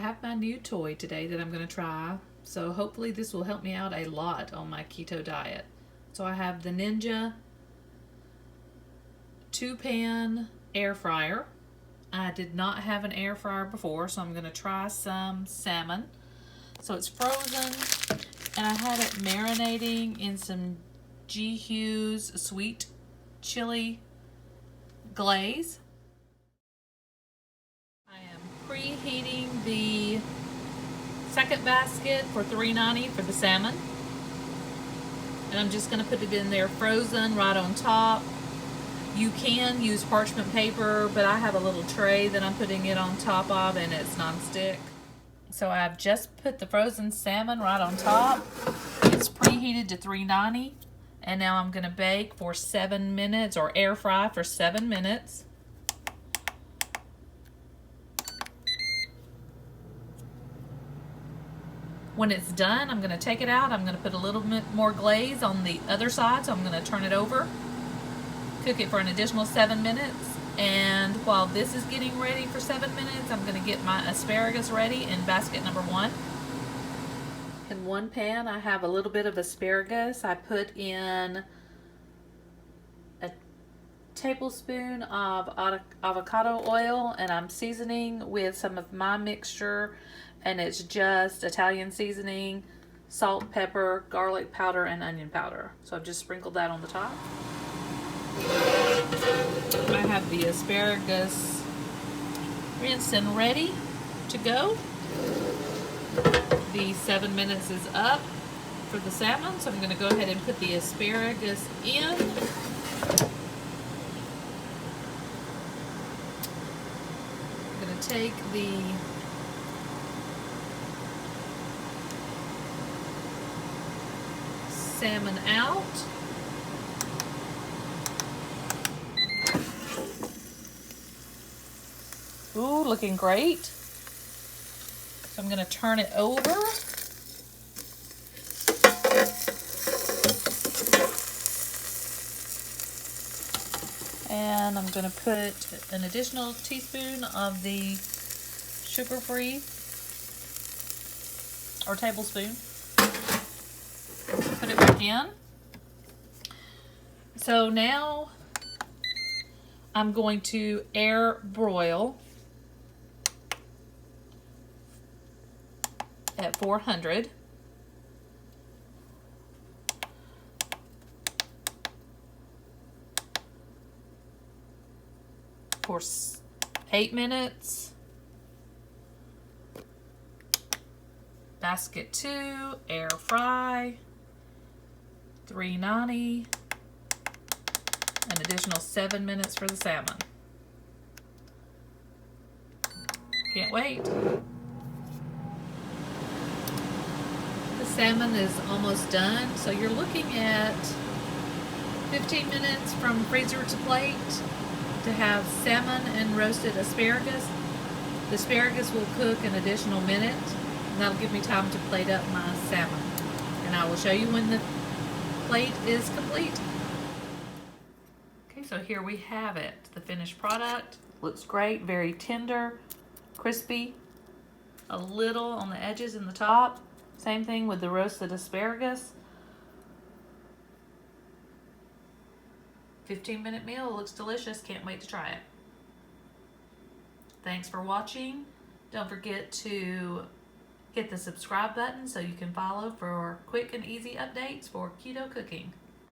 have my new toy today that I'm going to try. So hopefully this will help me out a lot on my keto diet. So I have the Ninja 2-pan air fryer. I did not have an air fryer before, so I'm going to try some salmon. So it's frozen, and I had it marinating in some G. Hughes sweet chili glaze. I am preheating the second basket for $3.90 for the salmon. And I'm just going to put it in there frozen right on top. You can use parchment paper, but I have a little tray that I'm putting it on top of, and it's nonstick. So I've just put the frozen salmon right on top. It's preheated to $3.90. And now I'm going to bake for 7 minutes, or air fry for 7 minutes. When it's done, I'm going to take it out. I'm going to put a little bit more glaze on the other side, so I'm going to turn it over. Cook it for an additional 7 minutes. And while this is getting ready for 7 minutes, I'm going to get my asparagus ready in basket number 1. In one pan, I have a little bit of asparagus. I put in a tablespoon of avocado oil, and I'm seasoning with some of my mixture, and it's just Italian seasoning, salt, pepper, garlic powder, and onion powder. So I've just sprinkled that on the top. I have the asparagus rinsed and ready to go. The 7 minutes is up for the salmon, so I'm going to go ahead and put the asparagus in. I'm going to take the salmon out. Ooh, looking great. So I'm going to turn it over. And I'm going to put an additional teaspoon of the sugar-free, or tablespoon. Put it back in. So now I'm going to air broil at 400. For 8 minutes. Basket 2, air fry, $3.90. An additional 7 minutes for the salmon. Can't wait. The salmon is almost done, so you're looking at 15 minutes from freezer to plate to have salmon and roasted asparagus. The asparagus will cook an additional minute, and that'll give me time to plate up my salmon. And I will show you when the plate is complete. Okay, so here we have it. The finished product. Looks great, very tender, crispy, a little on the edges and the top. Same thing with the roasted asparagus. 15-minute meal, looks delicious. Can't wait to try it. Thanks for watching. Don't forget to hit the subscribe button so you can follow for quick and easy updates for keto cooking.